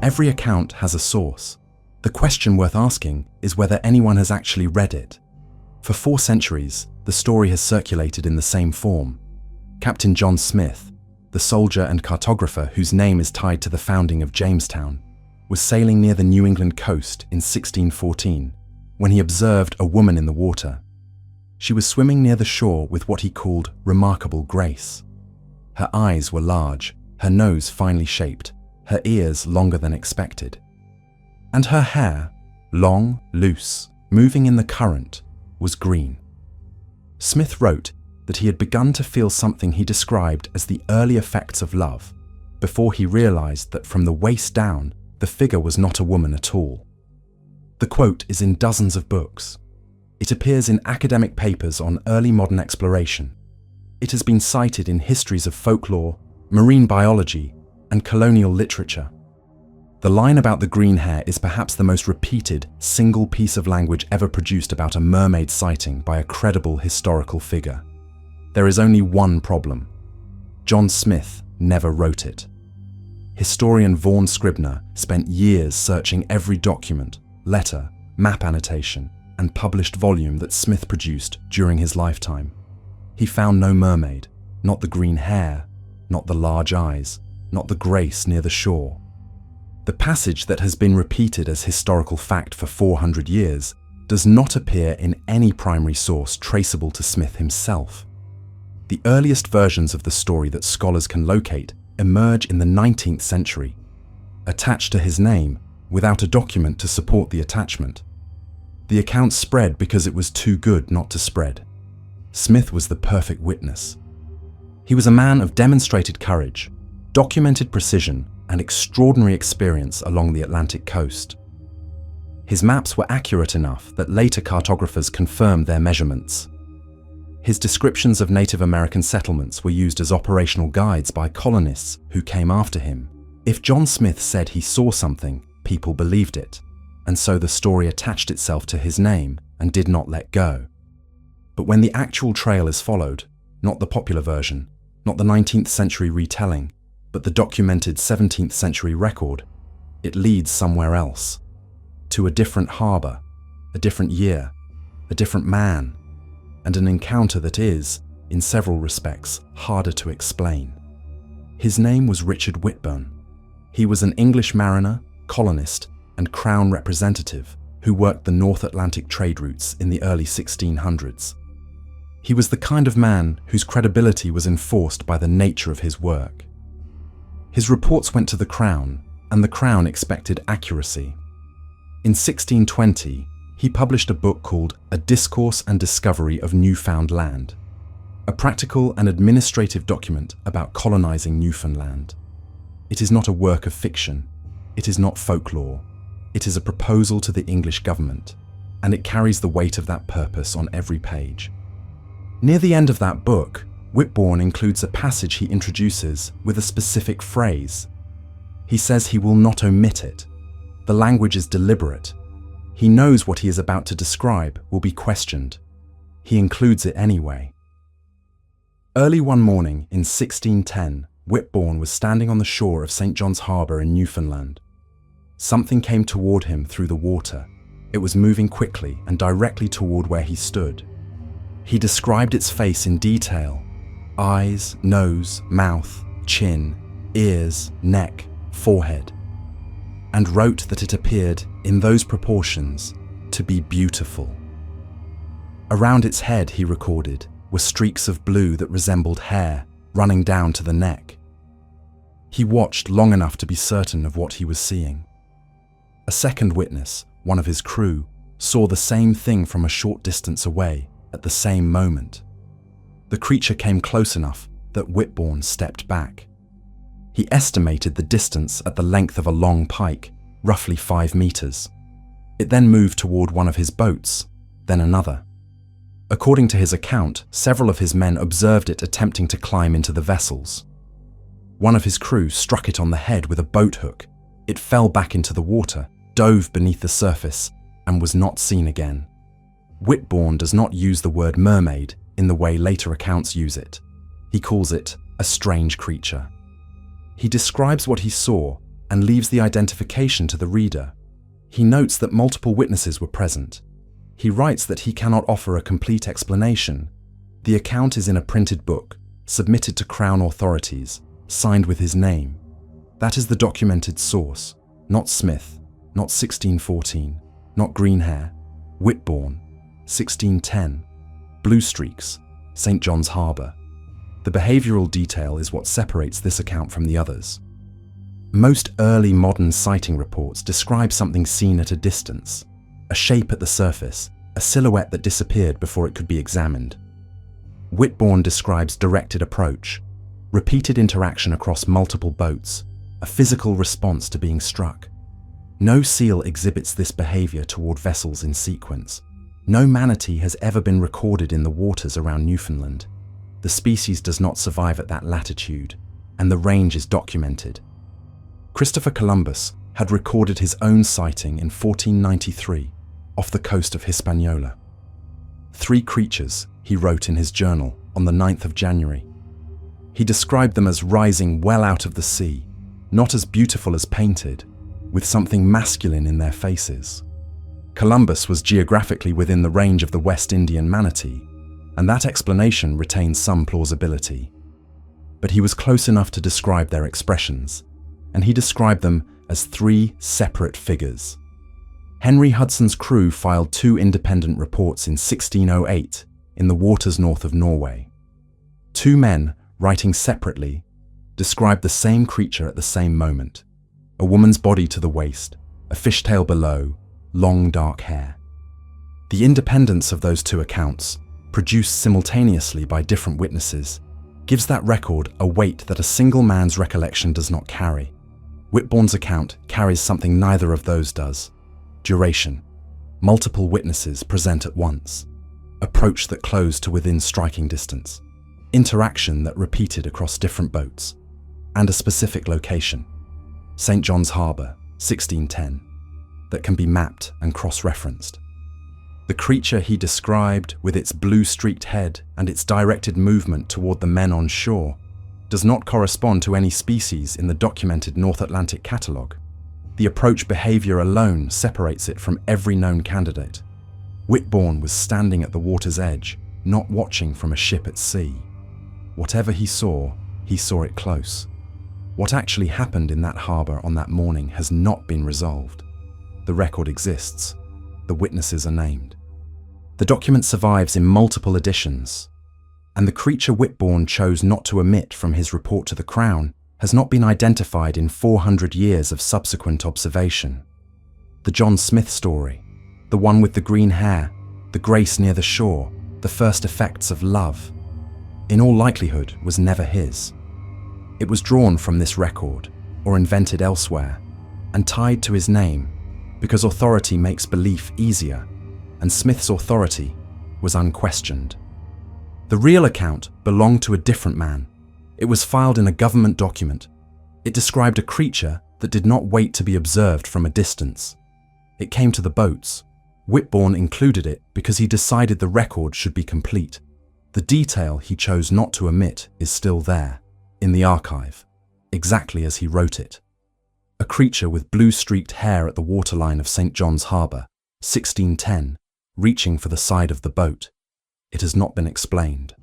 Every account has a source. The question worth asking is whether anyone has actually read it. For 4 centuries, the story has circulated in the same form. Captain John Smith, the soldier and cartographer whose name is tied to the founding of Jamestown, was sailing near the New England coast in 1614 when he observed a woman in the water. She was swimming near the shore with what he called remarkable grace. Her eyes were large, her nose finely shaped, her ears longer than expected. And her hair, long, loose, moving in the current, was green. Smith wrote that he had begun to feel something he described as the early effects of love, before he realized that from the waist down, the figure was not a woman at all. The quote is in dozens of books. It appears in academic papers on early modern exploration. It has been cited in histories of folklore, marine biology, and colonial literature. The line about the green hair is perhaps the most repeated single piece of language ever produced about a mermaid sighting by a credible historical figure. There is only one problem. John Smith never wrote it. Historian Vaughan Scribner spent years searching every document, letter, map annotation, and published volume that Smith produced during his lifetime. He found no mermaid, not the green hair, not the large eyes, not the grace near the shore. The passage that has been repeated as historical fact for 400 years does not appear in any primary source traceable to Smith himself. The earliest versions of the story that scholars can locate emerge in the 19th century, attached to his name without a document to support the attachment. The account spread because it was too good not to spread. Smith was the perfect witness. He was a man of demonstrated courage, documented precision, and extraordinary experience along the Atlantic coast. His maps were accurate enough that later cartographers confirmed their measurements. His descriptions of Native American settlements were used as operational guides by colonists who came after him. If John Smith said he saw something, people believed it, and so the story attached itself to his name and did not let go. But when the actual trail is followed, not the popular version, not the 19th century retelling, but the documented 17th century record, it leads somewhere else, to a different harbour, a different year, a different man, and an encounter that is, in several respects, harder to explain. His name was Richard Whitburn. He was an English mariner, colonist, and Crown representative who worked the North Atlantic trade routes in the early 1600s. He was the kind of man whose credibility was enforced by the nature of his work. His reports went to the Crown, and the Crown expected accuracy. In 1620, he published a book called A Discourse and Discovery of Newfound Land, a practical and administrative document about colonizing Newfoundland. It is not a work of fiction, it is not folklore, it is a proposal to the English government, and it carries the weight of that purpose on every page. Near the end of that book, Whitbourne includes a passage he introduces with a specific phrase. He says he will not omit it. The language is deliberate. He knows what he is about to describe will be questioned. He includes it anyway. Early one morning in 1610, Whitbourne was standing on the shore of St. John's Harbour in Newfoundland. Something came toward him through the water. It was moving quickly and directly toward where he stood. He described its face in detail: eyes, nose, mouth, chin, ears, neck, forehead, and wrote that it appeared, in those proportions, to be beautiful. Around its head, he recorded, were streaks of blue that resembled hair running down to the neck. He watched long enough to be certain of what he was seeing. A second witness, one of his crew, saw the same thing from a short distance away at the same moment. The creature came close enough that Whitbourne stepped back. He estimated the distance at the length of a long pike, roughly 5 meters. It then moved toward one of his boats, then another. According to his account, several of his men observed it attempting to climb into the vessels. One of his crew struck it on the head with a boat hook. It fell back into the water, dove beneath the surface, and was not seen again. Whitbourne does not use the word mermaid in the way later accounts use it. He calls it a strange creature. He describes what he saw and leaves the identification to the reader. He notes that multiple witnesses were present. He writes that he cannot offer a complete explanation. The account is in a printed book, submitted to Crown authorities, signed with his name. That is the documented source, not Smith, not 1614, not Greenhair, Whitbourne, 1610, Blue Streaks, St. John's Harbour. The behavioural detail is what separates this account from the others. Most early modern sighting reports describe something seen at a distance, a shape at the surface, a silhouette that disappeared before it could be examined. Whitbourne describes directed approach, repeated interaction across multiple boats, a physical response to being struck. No seal exhibits this behaviour toward vessels in sequence. No manatee has ever been recorded in the waters around Newfoundland. The species does not survive at that latitude, and the range is documented. Christopher Columbus had recorded his own sighting in 1493 off the coast of Hispaniola. 3 creatures, he wrote in his journal on the 9th of January. He described them as rising well out of the sea, not as beautiful as painted, with something masculine in their faces. Columbus was geographically within the range of the West Indian manatee, and that explanation retains some plausibility. But he was close enough to describe their expressions, and he described them as 3 separate figures. Henry Hudson's crew filed 2 independent reports in 1608 in the waters north of Norway. 2 men, writing separately, described the same creature at the same moment: a woman's body to the waist, a fishtail below, long dark hair. The independence of those 2 accounts, produced simultaneously by different witnesses, gives that record a weight that a single man's recollection does not carry. Whitbourne's account carries something neither of those does: duration. Multiple witnesses present at once. Approach that closed to within striking distance. Interaction that repeated across different boats. And a specific location: St. John's Harbour, 1610, that can be mapped and cross-referenced. The creature he described, with its blue-streaked head and its directed movement toward the men on shore, does not correspond to any species in the documented North Atlantic catalogue. The approach behaviour alone separates it from every known candidate. Whitbourne was standing at the water's edge, not watching from a ship at sea. Whatever he saw it close. What actually happened in that harbour on that morning has not been resolved. The record exists. The witnesses are named. The document survives in multiple editions, and the creature Whitbourne chose not to omit from his report to the Crown has not been identified in 400 years of subsequent observation. The John Smith story, the one with the green hair, the grace near the shore, the first effects of love, in all likelihood was never his. It was drawn from this record, or invented elsewhere, and tied to his name, because authority makes belief easier, and Smith's authority was unquestioned. The real account belonged to a different man. It was filed in a government document. It described a creature that did not wait to be observed from a distance. It came to the boats. Whitbourne included it because he decided the record should be complete. The detail he chose not to omit is still there, in the archive, exactly as he wrote it. A creature with blue-streaked hair at the waterline of St. John's Harbour, 1610, reaching for the side of the boat. It has not been explained.